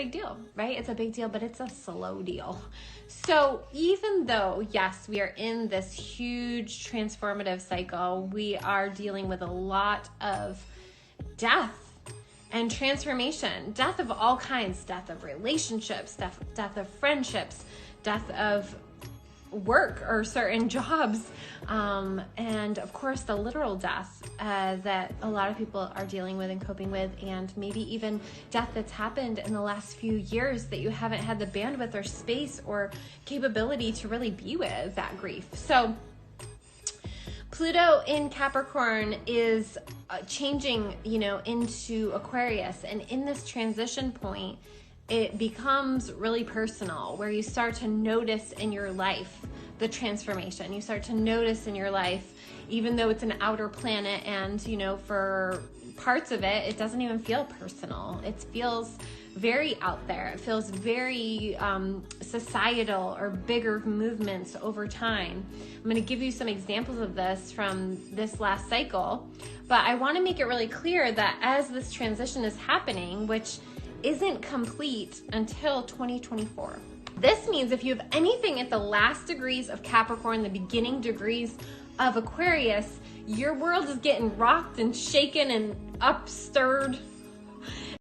big deal, right? It's a big deal, but it's a slow deal. So even though, yes, we are in this huge transformative cycle, we are dealing with a lot of death and transformation, death of all kinds, death of relationships, death of friendships, death of work or certain jobs, and of course the literal death that a lot of people are dealing with and coping with, and maybe even death that's happened in the last few years that you haven't had the bandwidth or space or capability to really be with that grief. So Pluto in Capricorn is changing, into Aquarius. And in this transition point, it becomes really personal, where you start to notice in your life the transformation. You start to notice in your life, even though it's an outer planet and, for parts of it, it doesn't even feel personal. It feels very out there. It feels very societal or bigger movements over time. I'm going to give you some examples of this from this last cycle, but I want to make it really clear that as this transition is happening, which isn't complete until 2024. This means if you have anything at the last degrees of Capricorn, the beginning degrees of Aquarius, your world is getting rocked and shaken and upstirred